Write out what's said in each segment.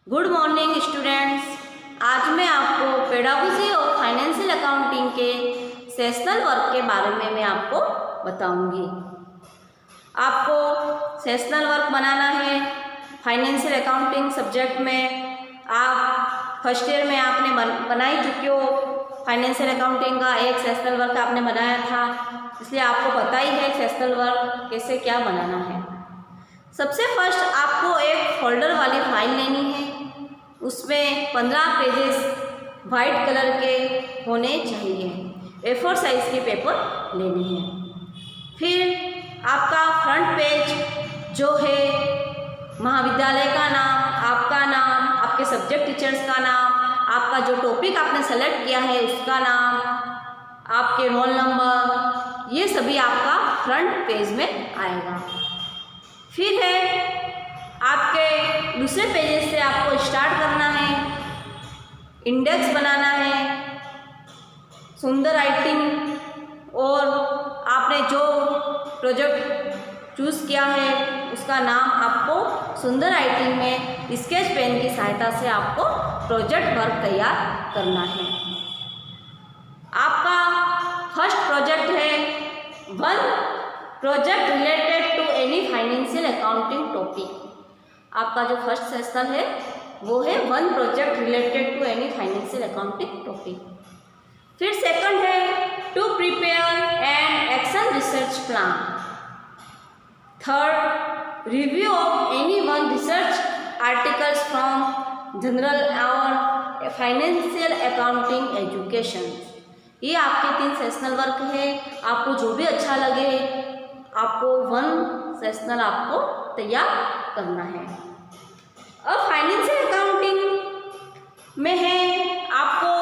Good morning students. आज मैं आपको पेडागोजी और फाइनेंशियल अकाउंटिंग के सेशनल वर्क के बारे में मैं आपको बताऊंगी। आपको सेशनल वर्क बनाना है फाइनेंशियल अकाउंटिंग सब्जेक्ट में। आप फर्स्ट ईयर में आपने बना ही चुके हो। फाइनेंशियल अकाउंटिंग का एक सेशनल वर्क आपने बनाया था, इसलिए आपको पता ही है सेशनल वर्क कैसे क्या बनाना है। सबसे फर्स्ट आपको एक फोल्डर वाली फाइल लेनी है, उसमें 15 पेजेस वाइट कलर के होने चाहिए। A4 साइज के पेपर लेने हैं। फिर आपका फ्रंट पेज जो है महाविद्यालय का नाम, आपका नाम, आपके सब्जेक्ट टीचर्स का नाम, आपका जो टॉपिक आपने सेलेक्ट किया है उसका नाम, आपके रोल नंबर, ये सभी आपका फ्रंट पेज में आएगा। फिर है आपके दूसरे पेजेस से आपको स्टार्ट करना है, इंडेक्स बनाना है, सुंदर राइटिंग, और आपने जो प्रोजेक्ट चूज़ किया है उसका नाम आपको सुंदर राइटिंग में स्केच पेन की सहायता से आपको प्रोजेक्ट वर्क तैयार करना है। आपका फर्स्ट प्रोजेक्ट है one project related to any financial accounting topic. आपका जो फर्स्ट सेशन है वो है one project related to any financial accounting topic. फिर सेकंड है to prepare an action research plan. Third review of any one research articles from journal और financial accounting education. ये आपके 3 सेशनल वर्क है। आपको जो भी अच्छा लगे आपको वन सेशनल आपको तैयार करना है। अब फाइनेंशियल अकाउंटिंग में है आपको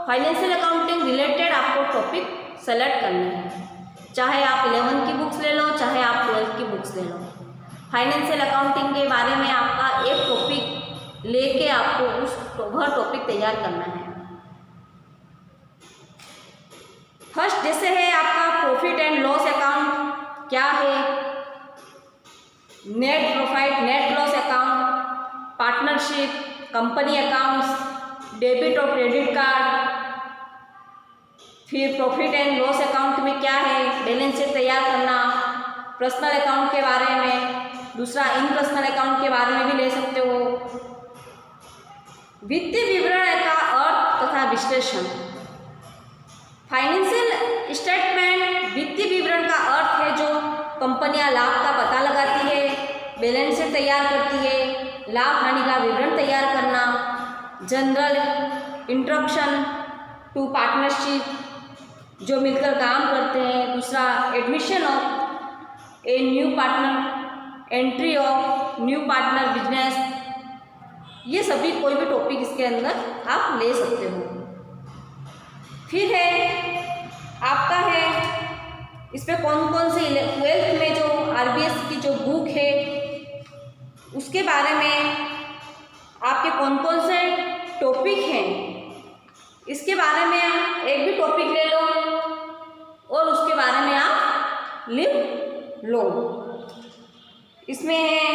फाइनेंशियल अकाउंटिंग रिलेटेड आपको टॉपिक सेलेक्ट करने हैं। चाहे आप 11th की बुक्स ले लो, चाहे आप 12th की बुक्स ले लो। फाइनेंशियल अकाउंटिंग के बारे में आपका एक टॉपिक लेके आपको वह टॉपिक तैयार करना है। फर्स्ट जैसे है आपका प्रॉफिट एंड लॉस अकाउंट क्या है, net profit net loss account, partnership, company accounts, debit और क्रेडिट कार्ड। फिर प्रॉफिट एंड लॉस अकाउंट में क्या है, बैलेंस शीट तैयार करना, पर्सनल अकाउंट के बारे में, दूसरा इन पर्सनल अकाउंट के बारे में भी ले सकते हो। वित्तीय विवरण का अर्थ तथा विश्लेषण। फाइनेंशियल स्टेटमेंट वित्तीय विवरण का अर्थ है जो कंपनियां लाभ का पता लगाती है, बैलेंस शीट तैयार करती है, लाभ हानि का विवरण तैयार करना। जनरल इंट्रोडक्शन टू पार्टनरशिप जो मिलकर काम करते हैं। दूसरा admission of a new partner, entry of new partner business. ये सभी कोई भी टॉपिक इसके अंदर आप ले सकते हो। फिर है आपका है इसमें कौन कौन से 12th में जो RBS की जो बुक है उसके बारे में आपके कौन कौन से टॉपिक हैं, इसके बारे में एक भी टॉपिक ले लो और उसके बारे में आप लिख लो। इसमें है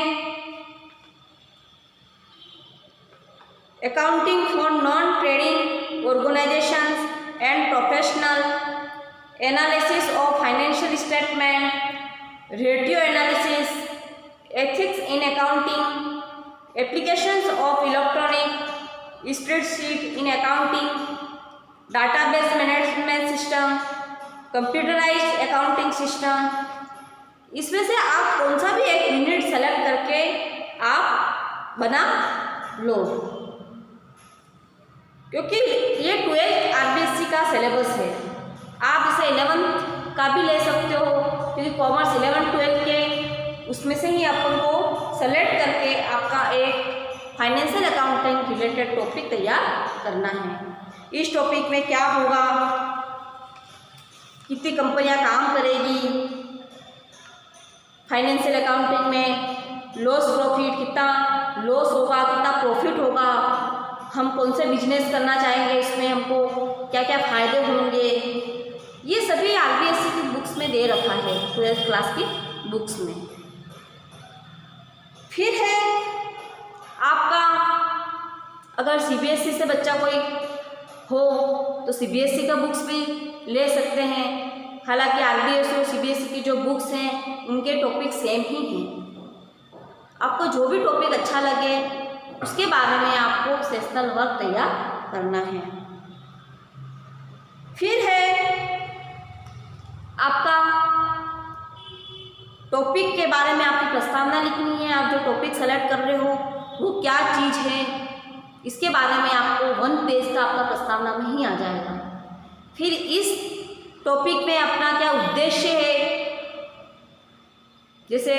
accounting for non trading organisations and professional, analysis of financial statement, ratio analysis, ethics in accounting, applications of electronic spreadsheet in accounting, database management system, computerised accounting system. इसमें से आप कौन सा भी एक यूनिट सेलेक्ट करके आप बना लो, क्योंकि ये 12th RBSc का सिलेबस है। आप इसे 11th का भी ले सकते हो, क्योंकि कॉमर्स 11th 12th के उसमें से ही अपन को सेलेक्ट करके आपका एक फाइनेंशियल अकाउंटिंग रिलेटेड टॉपिक तैयार करना है। इस टॉपिक में क्या होगा, कितनी कंपनियां काम करेगी, फाइनेंशियल अकाउंटिंग में लॉस प्रॉफिट, कितना लॉस होगा, कितना प्रॉफिट होगा, हम कौन से बिजनेस करना चाहेंगे, इसमें हमको क्या क्या फ़ायदे होंगे, ये सभी RBSc की बुक्स में दे रखा है, 12th क्लास की बुक्स में। फिर है आपका अगर सीबीएसई से बच्चा कोई हो तो सीबीएसई का बुक्स भी ले सकते हैं। हालांकि आरबीएसई और सीबीएसई की जो बुक्स हैं उनके टॉपिक सेम ही हैं। आपको जो भी टॉपिक अच्छा लगे उसके बारे में आपको सेशनल वर्क तैयार करना है। फिर है आपका टॉपिक के बारे में आपकी प्रस्तावना लिखनी है। आप जो टॉपिक सेलेक्ट कर रहे हो वो क्या चीज़ है, इसके बारे में आपको 1 पेज का आपका प्रस्तावना में ही आ जाएगा। फिर इस टॉपिक में अपना क्या उद्देश्य है, जैसे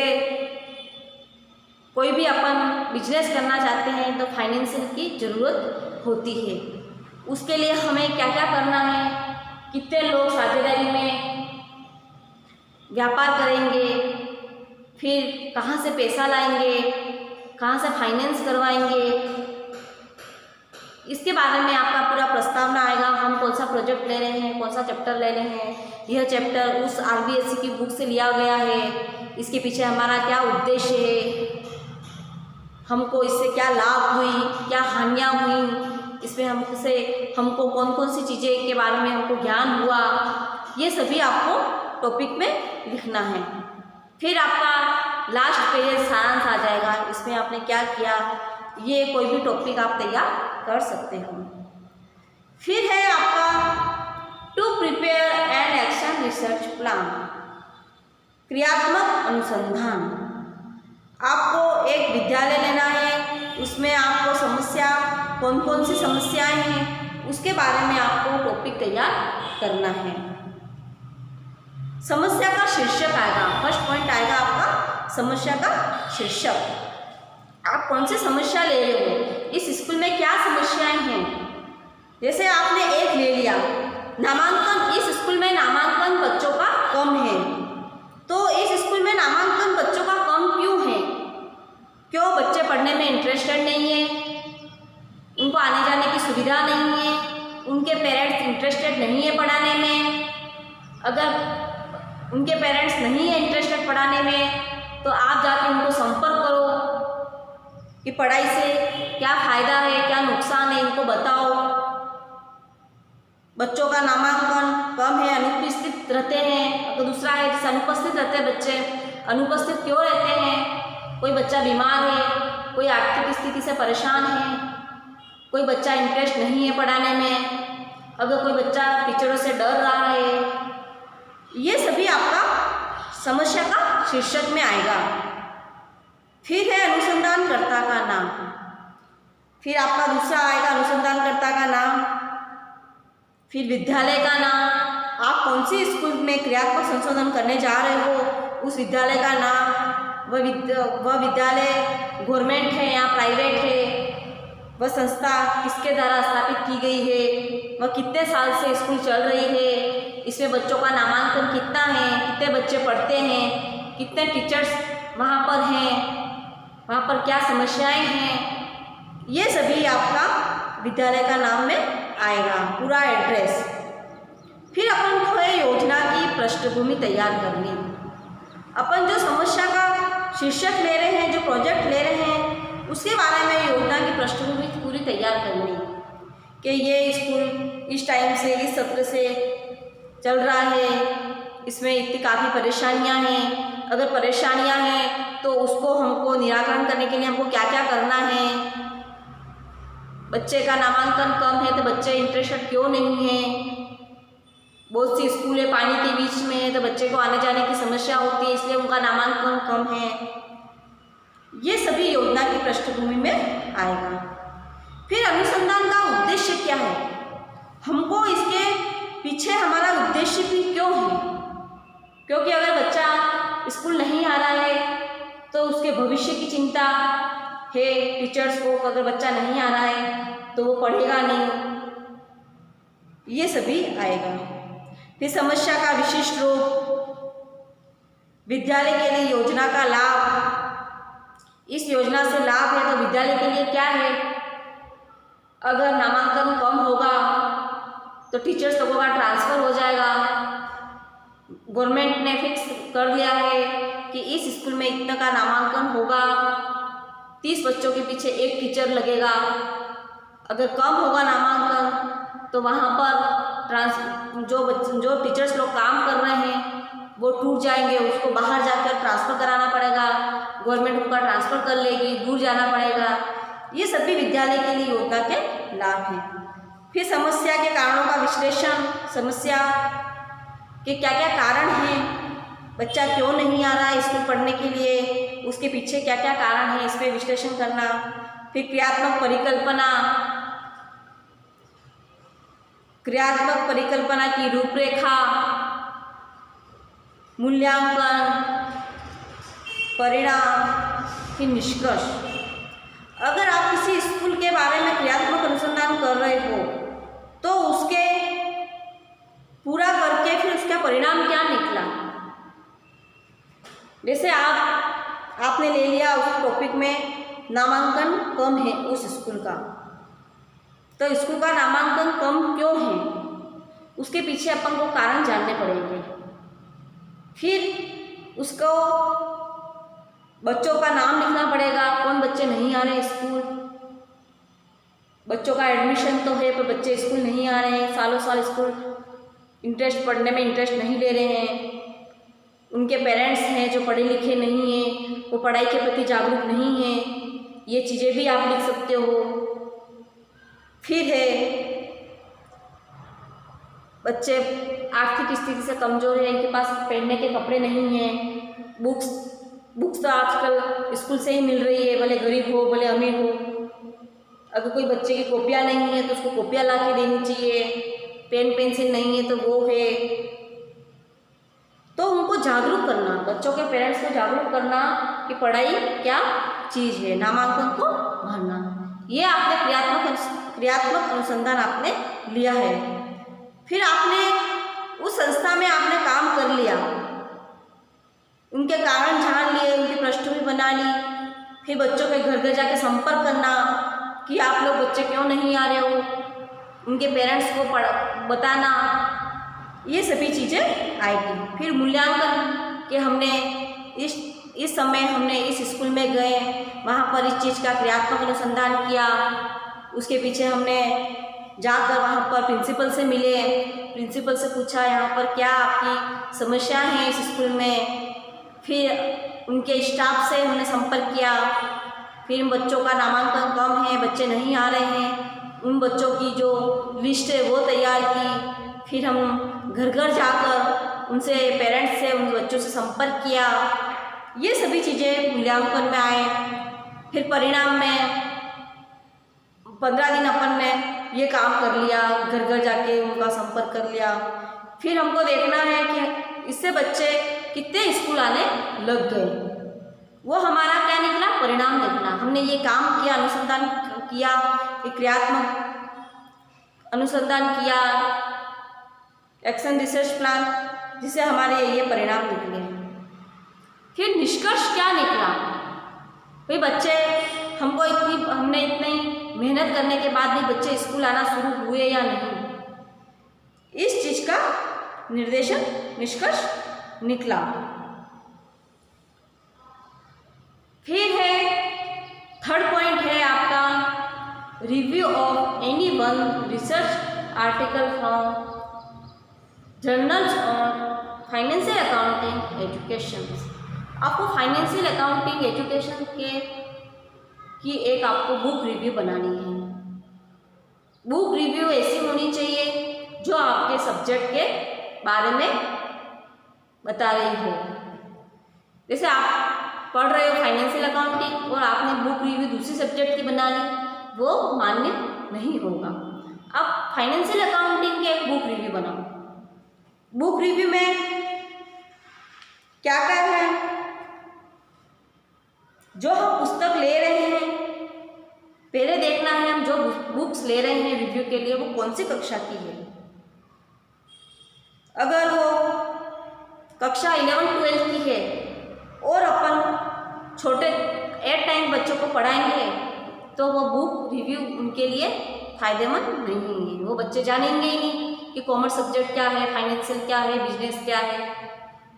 कोई भी अपन बिजनेस करना चाहते हैं तो फाइनेंशियल की ज़रूरत होती है। उसके लिए हमें क्या क्या करना है, कितने लोग साझेदारी में व्यापार करेंगे, फिर कहाँ से पैसा लाएंगे, कहाँ से फाइनेंस करवाएंगे, इसके बारे में आपका पूरा प्रस्तावना आएगा। हम कौन सा प्रोजेक्ट ले रहे हैं, कौन सा चैप्टर ले रहे हैं, यह चैप्टर उस आरबीएसई की बुक से लिया गया है, इसके पीछे हमारा क्या उद्देश्य है, हमको इससे क्या लाभ हुई, क्या हानियाँ हुई, इसमें हमको कौन कौन सी चीज़ें के बारे में हमको ज्ञान हुआ, ये सभी आपको टॉपिक में लिखना है। फिर आपका लास्ट पेज सारांश आ जाएगा, इसमें आपने क्या किया, ये कोई भी टॉपिक आप तैयार कर सकते हो। फिर है आपका to prepare an action research plan, क्रियात्मक अनुसंधान। आपको एक विद्यालय लेना है, उसमें आपको समस्या कौन कौन सी समस्याएं हैं उसके बारे में आपको टॉपिक तैयार करना है। समस्या का शीर्षक आएगा, फर्स्ट पॉइंट आएगा आपका समस्या का शीर्षक। आप कौन सी समस्या ले रहे हो, इस स्कूल में क्या समस्याएं हैं। जैसे आपने एक ले लिया नामांकन, इस स्कूल में नामांकन बच्चों का कम है, तो इस स्कूल में नामांकन बच्चों का कम क्यों है, क्यों बच्चे पढ़ने में इंटरेस्टेड नहीं है, उनको आने जाने की सुविधा नहीं है, उनके पेरेंट्स इंटरेस्टेड नहीं है पढ़ाने में। अगर उनके पेरेंट्स नहीं है इंटरेस्टेड पढ़ाने में तो आप जाके उनको संपर्क करो कि पढ़ाई से क्या फ़ायदा है, क्या नुकसान है, इनको बताओ। बच्चों का नामांकन कम है, अनुपस्थित रहते हैं। तो दूसरा है जैसे अनुपस्थित रहते हैं बच्चे, अनुपस्थित क्यों रहते हैं, कोई बच्चा बीमार है, कोई आर्थिक स्थिति से परेशान है, कोई बच्चा इंटरेस्ट नहीं है पढ़ाने में, अगर कोई बच्चा टीचरों से डर रहा है, ये सभी आपका समस्या का शीर्षक में आएगा। फिर है अनुसंधानकर्ता का नाम, फिर आपका दूसरा आएगा अनुसंधानकर्ता का नाम, फिर विद्यालय का नाम, आप कौन सी स्कूल में क्रियात्मक संशोधन करने जा रहे हो उस विद्यालय का नाम, वह विद्यालय गवर्नमेंट है या प्राइवेट है, वह संस्था किसके द्वारा स्थापित की गई है, वह कितने साल से स्कूल चल रही है, इसमें बच्चों का नामांकन कितना है, कितने बच्चे पढ़ते हैं, कितने टीचर्स वहाँ पर हैं, वहाँ पर क्या समस्याएं हैं, ये सभी आपका विद्यालय का नाम में आएगा, पूरा एड्रेस। फिर अपन को है योजना की पृष्ठभूमि तैयार करनी। अपन जो समस्या का शीर्षक ले रहे हैं, जो प्रोजेक्ट ले रहे हैं, उसके बारे में योजना की पृष्ठभूमि पूरी तैयार करनी कि ये स्कूल इस टाइम से, इस सत्र से चल रहा है, इसमें इतनी काफ़ी परेशानियां हैं, अगर परेशानियां हैं तो उसको हमको निराकरण करने के लिए हमको क्या क्या करना है, बच्चे का नामांकन कम है तो बच्चे इंटरेस्टेड क्यों नहीं है, बहुत सी स्कूलें पानी के बीच में है तो बच्चे को आने जाने की समस्या होती है इसलिए उनका नामांकन कम है, ये सभी योजना की पृष्ठभूमि में आएगा। फिर अनुसंधान का उद्देश्य क्या है, हमको इसके पीछे हमारा उद्देश्य भी क्यों है, क्योंकि अगर बच्चा स्कूल नहीं आ रहा है तो उसके भविष्य की चिंता है टीचर्स को, अगर बच्चा नहीं आ रहा है तो वो पढ़ेगा नहीं, ये सभी आएगा। फिर समस्या का विशिष्ट रूप, विद्यालय के लिए योजना का लाभ, इस योजना से लाभ है तो विद्यालय के लिए क्या है, अगर नामांकन कम होगा तो टीचर्स लोगों का ट्रांसफ़र हो जाएगा, गवर्नमेंट ने फिक्स कर दिया है कि इस स्कूल में इतना का नामांकन होगा, 30 बच्चों के पीछे एक टीचर लगेगा, अगर कम होगा नामांकन तो वहाँ पर जो टीचर्स लोग काम कर रहे हैं वो टूट जाएंगे, उसको बाहर जाकर ट्रांसफ़र कराना पड़ेगा, गवर्नमेंट उनका ट्रांसफ़र कर लेगी, दूर जाना पड़ेगा। ये सभी विद्यालय के लिए योजना के लाभ हैं। फिर समस्या के कारणों का विश्लेषण, समस्या के क्या क्या कारण हैं, बच्चा क्यों नहीं आ रहा है स्कूल पढ़ने के लिए, उसके पीछे क्या क्या कारण है, इस पर विश्लेषण करना। फिर क्रियात्मक परिकल्पना की रूपरेखा, मूल्यांकन, परिणाम, फिर निष्कर्ष। अगर आप किसी स्कूल के बारे में क्रियात्मक अनुसंधान कर रहे हो तो उसके पूरा करके फिर उसका परिणाम क्या निकला। जैसे आपने ले लिया उस टॉपिक में नामांकन कम है उस स्कूल का, तो स्कूल का नामांकन कम क्यों है, उसके पीछे अपन को कारण जानने पड़ेंगे। फिर उसको बच्चों का नाम लिखना पड़ेगा, कौन बच्चे नहीं आ रहे स्कूल, बच्चों का एडमिशन तो है पर बच्चे स्कूल नहीं आ रहे हैं, सालों साल स्कूल पढ़ने में इंटरेस्ट नहीं ले रहे हैं, उनके पेरेंट्स हैं जो पढ़े लिखे नहीं हैं, वो पढ़ाई के प्रति जागरूक नहीं हैं, ये चीज़ें भी आप लिख सकते हो। फिर है बच्चे आर्थिक स्थिति से कमज़ोर है, इनके पास पहनने के कपड़े नहीं हैं, बुक्स तो आजकल स्कूल से ही मिल रही है, भले गरीब हो भले अमीर हो। अगर कोई बच्चे की कॉपियाँ नहीं है तो उसको कॉपियाँ ला के देनी चाहिए, पेन पेंसिल नहीं है तो वो है। तो उनको जागरूक करना, बच्चों के पेरेंट्स को जागरूक करना कि पढ़ाई क्या चीज़ है, नामांकन को भरना। ये आपने क्रियात्मक अनुसंधान आपने लिया है। फिर आपने उस संस्था में आपने काम कर लिया, उनके कारण जान लिए, उनकी पृष्ठभूमि बना ली। फिर बच्चों के घर घर जाके संपर्क करना कि आप लोग बच्चे क्यों नहीं आ रहे हो, उनके पेरेंट्स को बताना, ये सभी चीज़ें आएगी। फिर मूल्यांकन कि हमने इस समय हमने इस स्कूल में गए, वहाँ पर इस चीज़ का क्रियात्मक अनुसंधान किया, उसके पीछे हमने जाकर वहाँ पर प्रिंसिपल से मिले, प्रिंसिपल से पूछा यहाँ पर क्या आपकी समस्या है इस स्कूल में। फिर उनके स्टाफ से हमने संपर्क किया। फिर बच्चों का नामांकन कम है, बच्चे नहीं आ रहे हैं, उन बच्चों की जो लिस्ट है वो तैयार की। फिर हम घर घर जाकर उनसे पेरेंट्स से उन बच्चों से संपर्क किया। ये सभी चीज़ें मूल्यांकन में आए। फिर परिणाम में 15 दिन अपन ने ये काम कर लिया, घर घर जाके उनका संपर्क कर लिया। फिर हमको देखना है कि इससे बच्चे कितने स्कूल आने लग गए, वो हमारा क्या निकला, परिणाम निकला। हमने ये काम किया, अनुसंधान किया, एक क्रियात्मक अनुसंधान किया, एक्शन रिसर्च प्लान, जिससे हमारे ये परिणाम निकले। फिर निष्कर्ष क्या निकला, भाई बच्चे हमने इतनी मेहनत करने के बाद भी बच्चे स्कूल आना शुरू हुए या नहीं, इस चीज़ का निर्देशन निष्कर्ष निकला। फिर है थर्ड पॉइंट है आपका review of any one research article from journals on financial accounting education. आपको फाइनेंशियल अकाउंटिंग एजुकेशन की एक आपको बुक रिव्यू बनानी है। बुक रिव्यू ऐसी होनी चाहिए जो आपके सब्जेक्ट के बारे में बता रही हो। जैसे आप पढ़ रहे हो फाइनेंशियल अकाउंटिंग और आपने बुक रिव्यू दूसरी सब्जेक्ट की बना ली, वो मान्य नहीं होगा। आप फाइनेंशियल अकाउंटिंग के एक बुक रिव्यू बनाओ। बुक रिव्यू में क्या क्या है, जो हम पुस्तक ले रहे हैं पहले देखना है, हम जो बुक्स ले रहे हैं रिव्यू के लिए वो कौन सी कक्षा की है। अगर वो कक्षा 11-12 की है और अपन छोटे 8 टाइम बच्चों को पढ़ाएंगे तो वो बुक रिव्यू उनके लिए फ़ायदेमंद नहीं है। वो बच्चे जानेंगे ही नहीं कि कॉमर्स सब्जेक्ट क्या है, फाइनेंशियल क्या है, बिजनेस क्या है।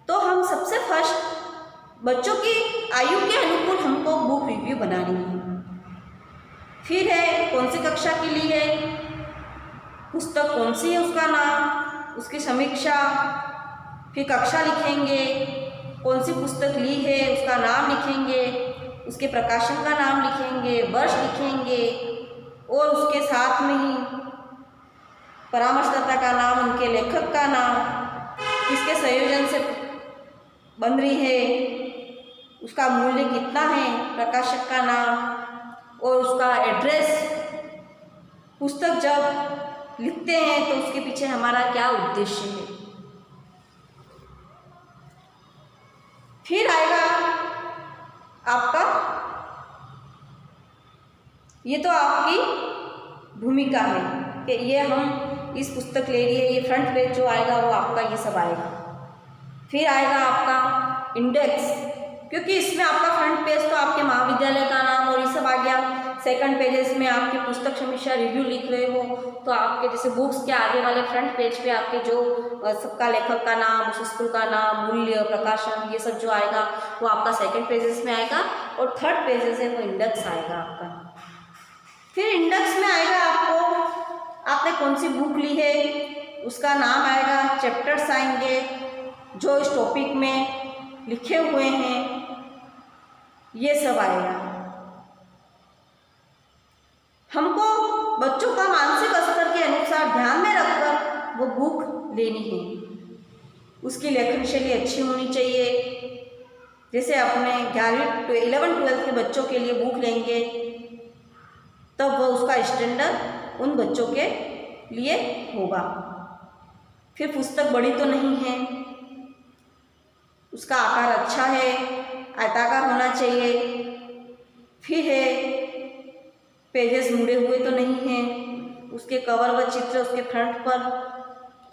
तो हम सबसे फर्स्ट बच्चों की आयु के अनुकूल हमको बुक रिव्यू बनानी है। फिर है कौन सी कक्षा के लिए है, पुस्तक कौन सी है उसका नाम, उसकी समीक्षा, फिर कक्षा लिखेंगे, कौन सी पुस्तक ली है उसका नाम लिखेंगे, उसके प्रकाशन का नाम लिखेंगे, वर्ष लिखेंगे और उसके साथ में ही परामर्शदाता का नाम, उनके लेखक का नाम, किसके संयोजन से बन रही है, उसका मूल्य कितना है, प्रकाशक का नाम और उसका एड्रेस। पुस्तक जब लिखते हैं तो उसके पीछे हमारा क्या उद्देश्य है। फिर आएगा आपका, ये तो आपकी भूमिका है कि ये हम इस पुस्तक ले लिए, ये फ्रंट पेज जो आएगा वो आपका ये सब आएगा। फिर आएगा आपका इंडेक्स, क्योंकि इसमें आपका फ्रंट पेज तो आपके महाविद्यालय का नाम और ये सब आ गया। सेकंड पेजेस में आपकी पुस्तक समीक्षा रिव्यू लिख रहे हो तो आपके जैसे बुक्स के आगे वाले फ्रंट पेज पे आपके जो सबका लेखक का नाम, उस स्कूल का नाम, मूल्य, प्रकाशन, ये सब जो आएगा वो आपका सेकंड पेजेस में आएगा। और थर्ड पेजेस है वो इंडेक्स आएगा आपका। फिर इंडेक्स में आएगा आपको आपने कौन सी बुक ली है उसका नाम आएगा, चैप्टर्स आएंगे जो इस टॉपिक में लिखे हुए हैं, ये सब आएगा। हमको बच्चों का मानसिक स्तर के अनुसार ध्यान में रखकर वो बुक लेनी है। उसकी लेखन शैली अच्छी होनी चाहिए। जैसे अपने 11वीं-12वीं के बच्चों के लिए बुक लेंगे तब वो उसका स्टैंडर्ड उन बच्चों के लिए होगा। फिर पुस्तक बड़ी तो नहीं है, उसका आकार अच्छा है, आयताकार होना चाहिए। फिर है पेजेस मुड़े हुए तो नहीं हैं, उसके कवर व चित्र उसके फ्रंट पर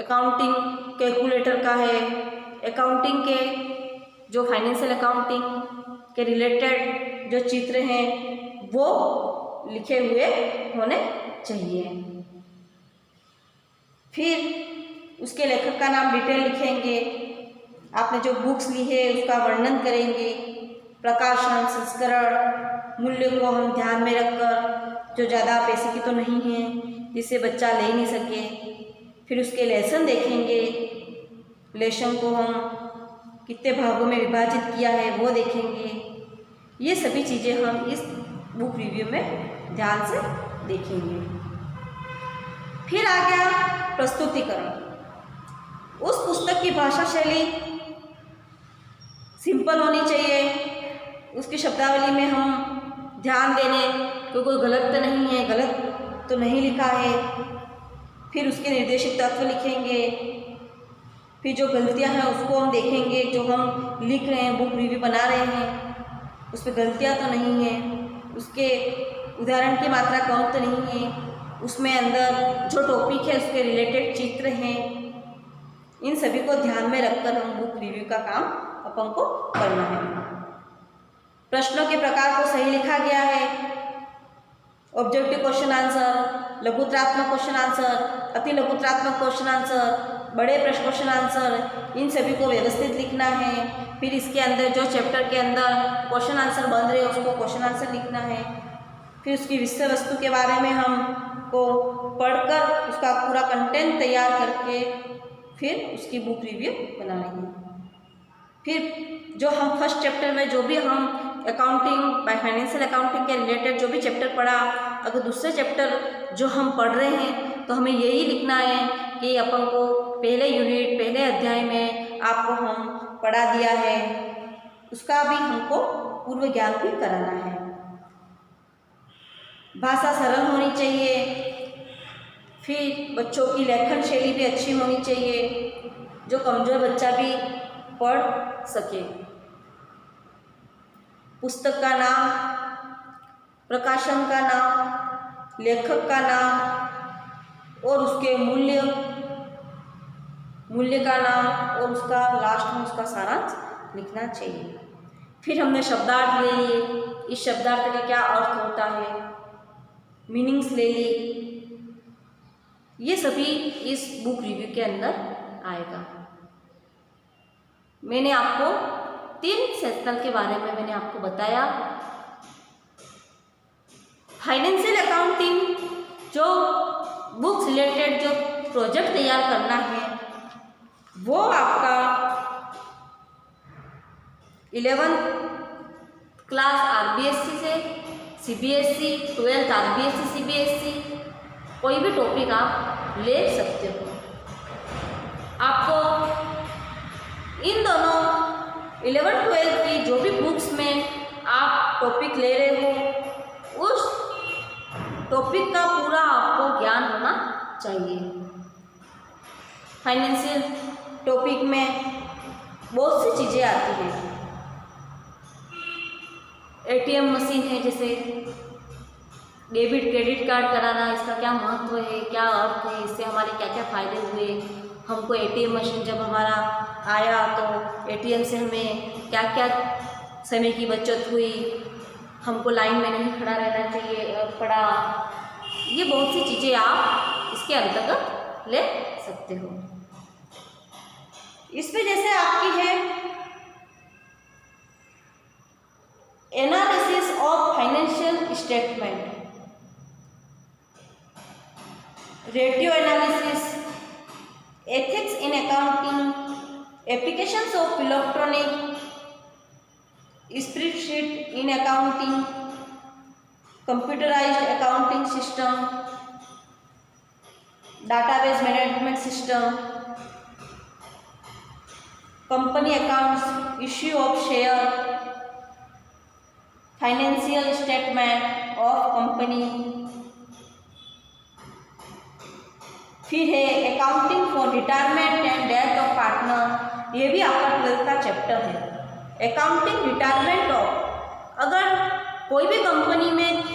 अकाउंटिंग कैलकुलेटर का है, अकाउंटिंग के जो फाइनेंशियल अकाउंटिंग के रिलेटेड जो चित्र हैं वो लिखे हुए होने चाहिए। फिर उसके लेखक का नाम डिटेल लिखेंगे, आपने जो बुक्स ली है उसका वर्णन करेंगे, प्रकाशन, संस्करण, मूल्य को हम ध्यान में रखकर जो ज़्यादा पैसे की तो नहीं है जिससे बच्चा ले नहीं सके। फिर उसके लेसन देखेंगे, लेसन को हम कितने भागों में विभाजित किया है वो देखेंगे। ये सभी चीज़ें हम इस बुक रिव्यू में ध्यान से देखेंगे। फिर आ गया प्रस्तुतिकरण। उस पुस्तक की भाषा शैली सिंपल होनी चाहिए, उसकी शब्दावली में हम ध्यान देने तो कोई गलत तो नहीं है, गलत तो नहीं लिखा है। फिर उसके निर्देशित तत्व लिखेंगे, फिर जो गलतियां हैं उसको हम देखेंगे, जो हम लिख रहे हैं, बुक रिव्यू बना रहे हैं उस पर गलतियाँ तो नहीं है, उसके उदाहरण की मात्रा कम तो नहीं है, उसमें अंदर जो टॉपिक है उसके रिलेटेड चित्र हैं। इन सभी को ध्यान में रखकर हम बुक रिव्यू का काम अपन को करना है। प्रश्नों के प्रकार को सही लिखा गया है, ऑब्जेक्टिव क्वेश्चन आंसर, लघुत्रात्मक क्वेश्चन आंसर, अति लघुत्रात्मक क्वेश्चन आंसर, बड़े प्रश्न क्वेश्चन आंसर, इन सभी को व्यवस्थित लिखना है। फिर इसके अंदर जो चैप्टर के अंदर क्वेश्चन आंसर बन रहे हैं उसको क्वेश्चन आंसर लिखना है। फिर उसकी विषय वस्तु के बारे में हमको पढ़कर उसका पूरा कंटेंट तैयार करके फिर उसकी बुक रिव्यू बनानी है। फिर जो हम फर्स्ट चैप्टर में जो भी हम अकाउंटिंग फाइनेंशियल अकाउंटिंग के रिलेटेड जो भी चैप्टर पढ़ा, अगर दूसरे चैप्टर जो हम पढ़ रहे हैं तो हमें यही लिखना है कि अपन को पहले यूनिट पहले अध्याय में आपको हम पढ़ा दिया है, उसका भी हमको पूर्व ज्ञान भी कराना है। भाषा सरल होनी चाहिए, फिर बच्चों की लेखन शैली भी अच्छी होनी चाहिए, जो कमज़ोर बच्चा भी पढ़ सके। पुस्तक का नाम, प्रकाशन का नाम, लेखक का नाम और उसके मूल्य का नाम और उसका लास्ट में उसका सारांश लिखना चाहिए। फिर हमने शब्दार्थ ले लिए, इस शब्दार्थ का क्या अर्थ होता है, मीनिंग्स ले ली, ये सभी इस बुक रिव्यू के अंदर आएगा। मैंने आपको 3 सेक्शन के बारे में मैंने आपको बताया। फाइनेंशियल अकाउंटिंग जो बुक्स रिलेटेड जो प्रोजेक्ट तैयार करना है वो आपका 11th क्लास आरबीएससी से सीबीएसई, 12th आरबीएससी सीबीएसई, कोई भी टॉपिक आप ले सकते हो। आपको इन दोनों 11th 12th की जो भी बुक्स में आप टॉपिक ले रहे हो उस टॉपिक का पूरा आपको ज्ञान होना चाहिए। फाइनेंशियल टॉपिक में बहुत सी चीज़ें आती हैं। एटीएम मशीन है, जैसे डेबिट क्रेडिट कार्ड कराना, इसका क्या महत्व है, क्या अर्थ है, इससे हमारे क्या क्या फ़ायदे हुए, हमको एटीएम मशीन जब हमारा आया तो एटीएम से हमें क्या क्या समय की बचत हुई, हमको लाइन में नहीं खड़ा रहना चाहिए पड़ा। ये बहुत सी चीज़ें आप इसके अंतर्गत ले सकते हो। इसमें जैसे आपकी है analysis of financial statement, ratio analysis, ethics in accounting, applications of electronic spreadsheet in accounting, computerised accounting system, database management system, company accounts, issue of share, financial statement of company, फिर है accounting for retirement and death of partner, ये भी आपका 12th का chapter है। Accounting retirement of, अगर कोई भी कंपनी में